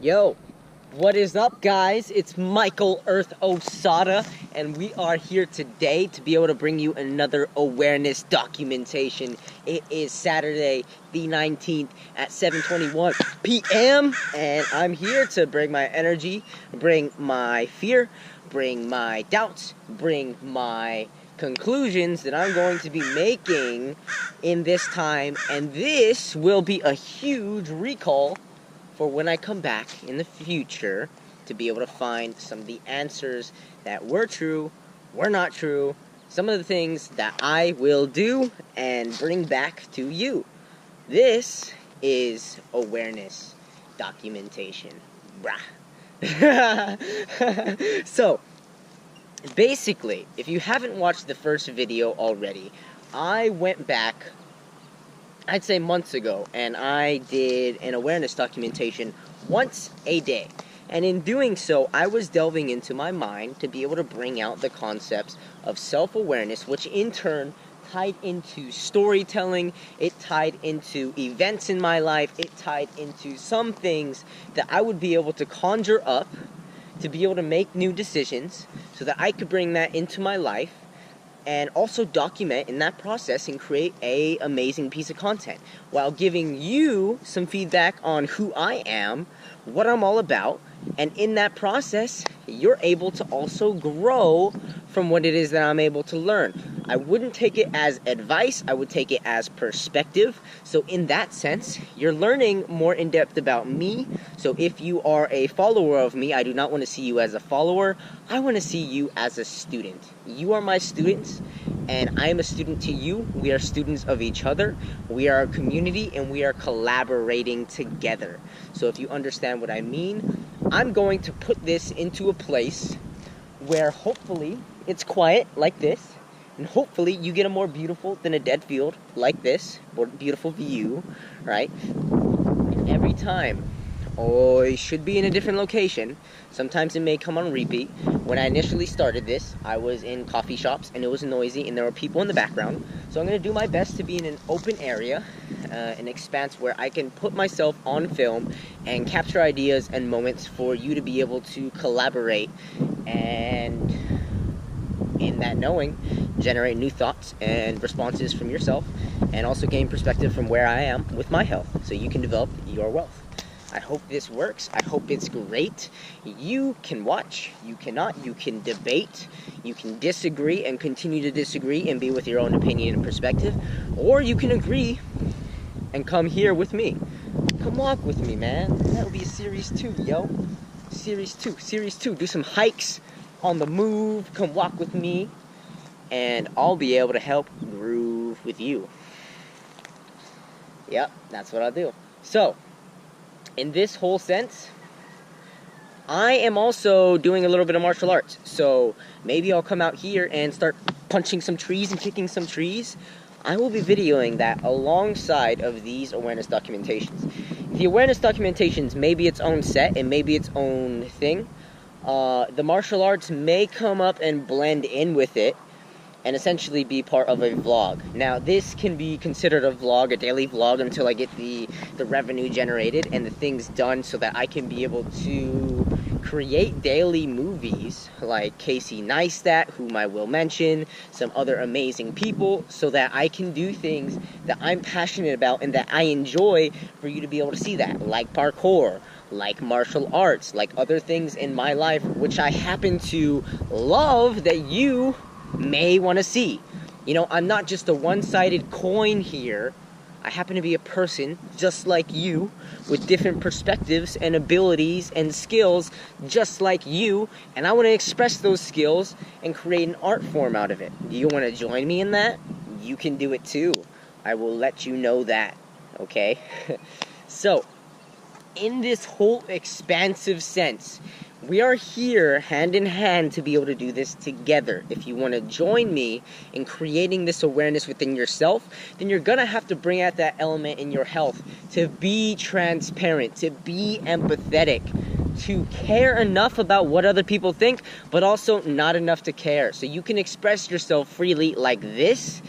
Yo, what is up, guys? It's Michael Earth Osada, and we are here today to be able to bring you another awareness documentation. It is Saturday the 19th at 7:21 p.m., and I'm here to bring my energy, bring my fear, bring my doubts, bring my conclusions that I'm going to be making in this time, and this will be a huge recall for when I come back in the future to be able to find some of the answers that were true, were not true, some of the things that I will do and bring back to you. This is awareness documentation. Brah. So, basically, if you haven't watched the first video already, I went back, I'd say months ago, and I did an awareness documentation once a day. And in doing so, I was delving into my mind to be able to bring out the concepts of self-awareness, which in turn tied into storytelling, it tied into events in my life, it tied into some things that I would be able to conjure up to be able to make new decisions so that I could bring that into my life and also document in that process and create a amazing piece of content while giving you some feedback on who I am, what I'm all about, and in that process, you're able to also grow from what it is that I'm able to learn. I wouldn't take it as advice, I would take it as perspective. So in that sense, you're learning more in depth about me. So if you are a follower of me, I do not want to see you as a follower. I want to see you as a student. You are my students, and I am a student to you. We are students of each other. We are a community, and we are collaborating together. So if you understand what I mean, I'm going to put this into a place where hopefully it's quiet like this, and hopefully you get a more beautiful than a dead field like this, or beautiful view, right? And every time, it should be in a different location. Sometimes it may come on repeat. When I initially started this, I was in coffee shops and it was noisy and there were people in the background. So I'm going to do my best to be in an open area, an expanse where I can put myself on film and capture ideas and moments for you to be able to collaborate and, in that knowing, generate new thoughts and responses from yourself, and also gain perspective from where I am with my health so you can develop your wealth. I hope this works. I hope it's great. You can watch, you cannot, you can debate, you can disagree and continue to disagree and be with your own opinion and perspective, or you can agree and come here with me. Come walk with me, man. That'll be a series 2, yo. Series 2. Do some hikes on the move. Come walk with me, and I'll be able to help groove with you. Yep, that's what I'll do. So, in this whole sense, I am also doing a little bit of martial arts. So maybe I'll come out here and start punching some trees and kicking some trees. I will be videoing that alongside of these awareness documentations. The awareness documentations may be its own set and maybe its own thing. The martial arts may come up and blend in with it and essentially be part of a vlog. Now, this can be considered a vlog, a daily vlog, until I get the revenue generated and the things done so that I can be able to create daily movies like Casey Neistat, whom I will mention, some other amazing people, so that I can do things that I'm passionate about and that I enjoy for you to be able to see that, like parkour, like martial arts, like other things in my life which I happen to love that you may want to see. You know, I'm not just a one-sided coin here. I happen to be a person just like you, with different perspectives and abilities and skills just like you, and I want to express those skills and create an art form out of it. Do you want to join me in that? You can do it too. I will let you know that, okay? So, in this whole expansive sense, we are here hand in hand to be able to do this together. If you want to join me in creating this awareness within yourself, then you're going to have to bring out that element in your health to be transparent, to be empathetic, to care enough about what other people think, but also not enough to care. So you can express yourself freely like this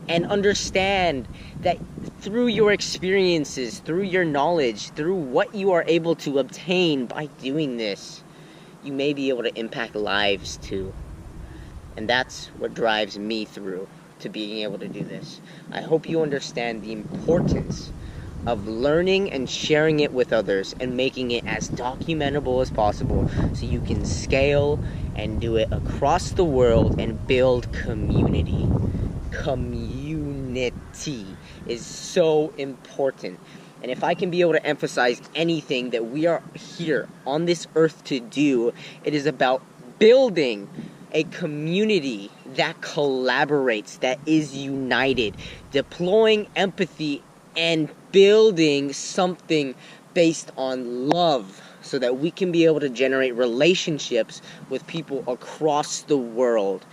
and understand that through your experiences, through your knowledge, through what you are able to obtain by doing this, you may be able to impact lives too. And that's what drives me through to being able to do this. I hope you understand the importance of learning and sharing it with others and making it as documentable as possible so you can scale and do it across the world and build community. Community is so important. And if I can be able to emphasize anything that we are here on this earth to do, it is about building a community that collaborates, that is united, deploying empathy and building something based on love so that we can be able to generate relationships with people across the world.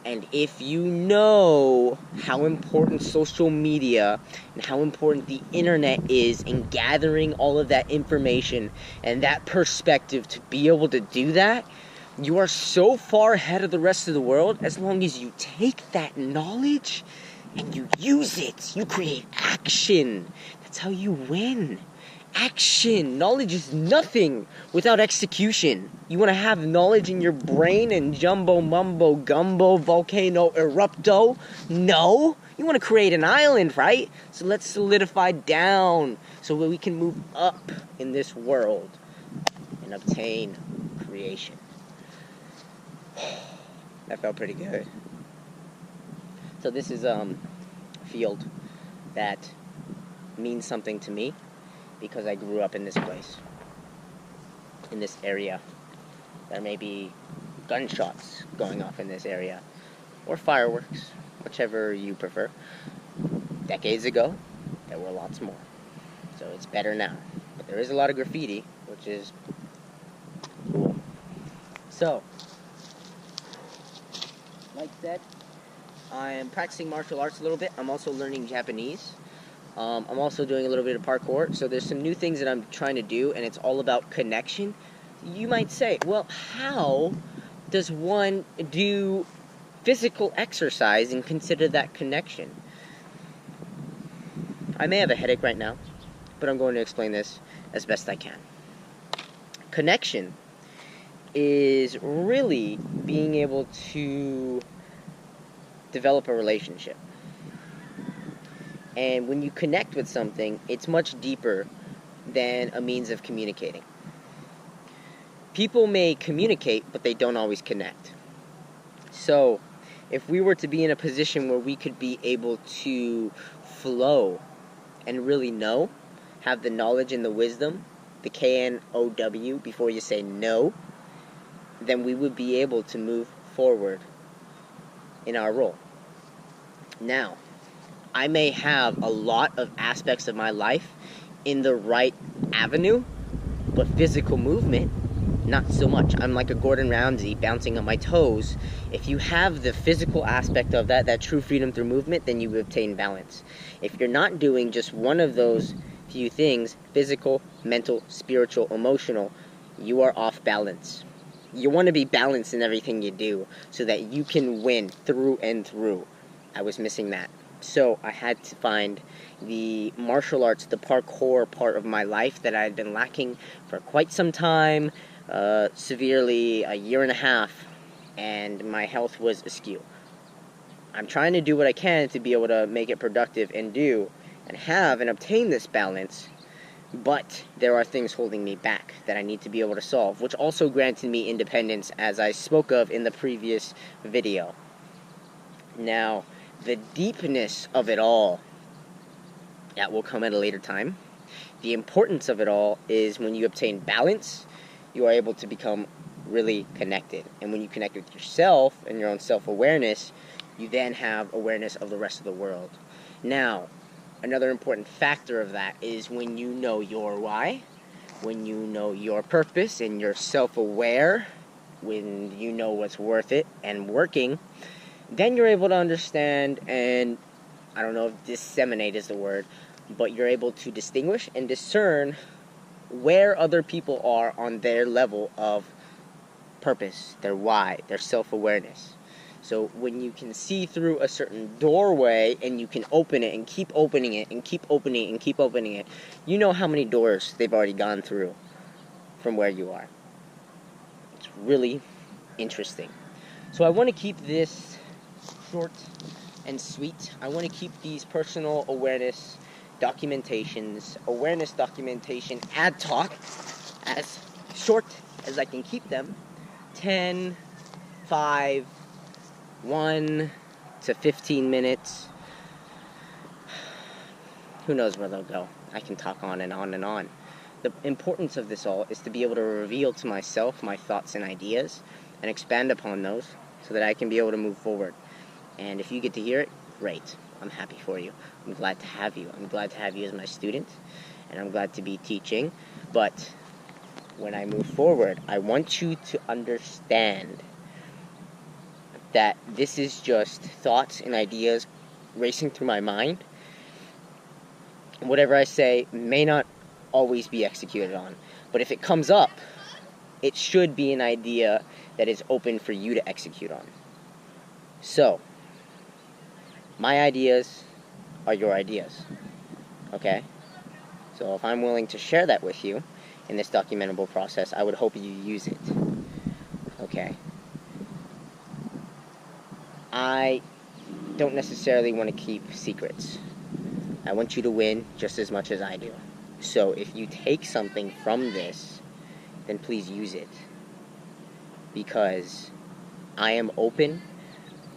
And if you know how important social media and how important the internet is in gathering all of that information and that perspective to be able to do that, you are so far ahead of the rest of the world as long as you take that knowledge and you use it. You create action. That's how you win. Action. Knowledge is nothing without execution. You want to have knowledge in your brain and jumbo mumbo gumbo volcano erupto? No. You want to create an island, right? So let's solidify down so that we can move up in this world and obtain creation. That felt pretty good. So this is a field that means something to me because I grew up in this place, in this area. There may be gunshots going off in this area, or fireworks, whichever you prefer. Decades ago, there were lots more. So it's better now. But there is a lot of graffiti, which is cool. So, like that, I am practicing martial arts a little bit. I'm also learning Japanese. I'm also doing a little bit of parkour. So there's some new things that I'm trying to do, and it's all about connection. You might say, well, how does one do physical exercise and consider that connection? I may have a headache right now, but I'm going to explain this as best I can. Connection is really being able to develop a relationship. And when you connect with something, it's much deeper than a means of communicating. People may communicate, but they don't always connect. So, if we were to be in a position where we could be able to flow and really know, have the knowledge and the wisdom, the KNOW before you say no, then we would be able to move forward in our role. Now, I may have a lot of aspects of my life in the right avenue, but physical movement, not so much. I'm like a Gordon Ramsay bouncing on my toes. If you have the physical aspect of that true freedom through movement, then you obtain balance. If you're not doing just one of those few things, physical, mental, spiritual, emotional, you are off balance. You want to be balanced in everything you do so that you can win through and through. I was missing that. So I had to find the martial arts, the parkour part of my life that I had been lacking for quite some time, severely, a year and a half, and my health was askew. I'm trying to do what I can to be able to make it productive and do and have and obtain this balance, but there are things holding me back that I need to be able to solve, which also granted me independence, as I spoke of in the previous video. Now, the deepness of it all, that will come at a later time. The importance of it all is when you obtain balance, you are able to become really connected. And when you connect with yourself and your own self-awareness, you then have awareness of the rest of the world. Now, another important factor of that is when you know your why, when you know your purpose and you're self-aware, when you know what's worth it and working, then you're able to understand, and I don't know if disseminate is the word, but you're able to distinguish and discern where other people are on their level of purpose, their why, their self-awareness. So when you can see through a certain doorway and you can open it and keep opening it and keep opening it and keep opening it, you know how many doors they've already gone through from where you are. It's really interesting. So I want to keep this short and sweet. I want to keep these personal awareness documentation ad talk as short as I can keep them. 10, 5, 1 to 15 minutes. Who knows where they'll go? I can talk on and on and on. The importance of this all is to be able to reveal to myself my thoughts and ideas and expand upon those so that I can be able to move forward. And if you get to hear it, great. I'm happy for you. I'm glad to have you. I'm glad to have you as my student, and I'm glad to be teaching. But when I move forward, I want you to understand that this is just thoughts and ideas racing through my mind. Whatever I say may not always be executed on, but if it comes up, it should be an idea that is open for you to execute on. So, my ideas are your ideas, okay? So if I'm willing to share that with you in this documentable process, I would hope you use it, okay? I don't necessarily want to keep secrets. I want you to win just as much as I do. So if you take something from this, then please use it. Because I am open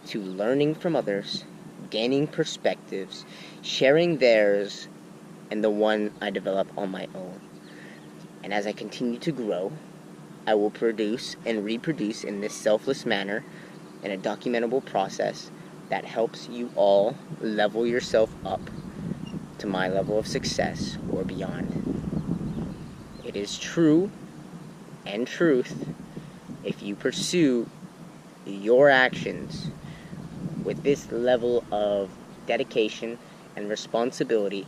to learning from others, gaining perspectives, sharing theirs, and the one I develop on my own. And as I continue to grow, I will produce and reproduce in this selfless manner in a documentable process that helps you all level yourself up to my level of success or beyond. It is true and truth if you pursue your actions with this level of dedication and responsibility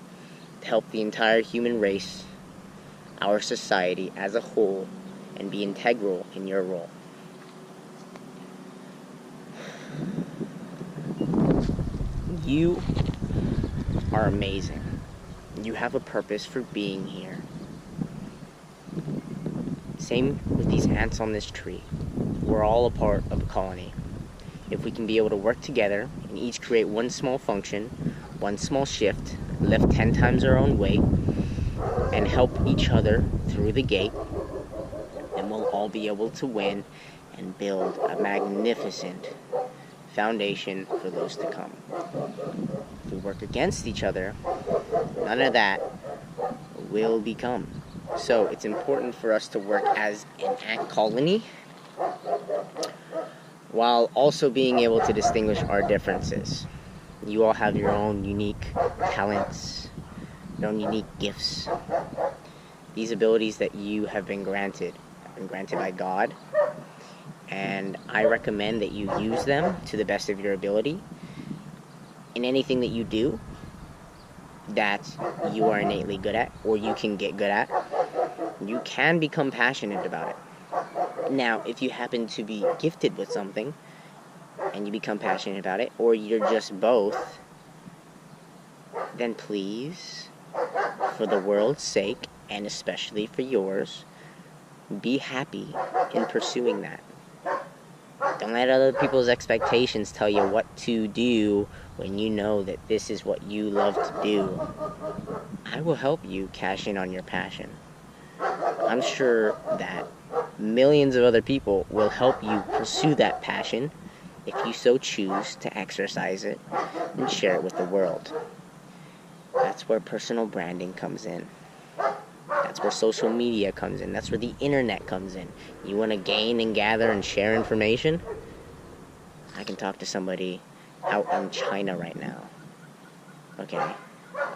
to help the entire human race, our society as a whole, and be integral in your role. You are amazing. You have a purpose for being here. Same with these ants on this tree. We're all a part of a colony. If we can be able to work together and each create one small function, one small shift, lift 10 times our own weight, and help each other through the gate, then we'll all be able to win and build a magnificent foundation for those to come. If we work against each other, none of that will become. So it's important for us to work as an ant colony while also being able to distinguish our differences. You all have your own unique talents, your own unique gifts. These abilities that you have been granted by God, and I recommend that you use them to the best of your ability in anything that you do that you are innately good at or you can get good at. You can become passionate about it. Now, if you happen to be gifted with something and you become passionate about it, or you're just both, then please, for the world's sake, and especially for yours, be happy in pursuing that. Don't let other people's expectations tell you what to do when you know that this is what you love to do. I will help you cash in on your passion. I'm sure that millions of other people will help you pursue that passion if you so choose to exercise it and share it with the world. That's where personal branding comes in. That's where social media comes in. That's where the internet comes in. You want to gain and gather and share information? I can talk to somebody out in China right now. Okay?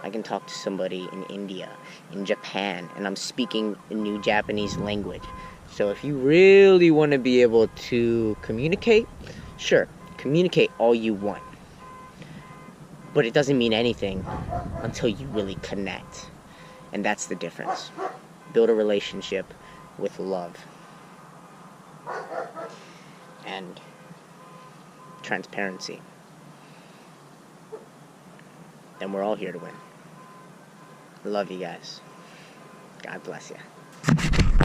I can talk to somebody in India, in Japan, and I'm speaking a new Japanese language. So if you really want to be able to communicate, sure, communicate all you want. But it doesn't mean anything until you really connect. And that's the difference. Build a relationship with love. And transparency, then we're all here to win. I love you guys. God bless you.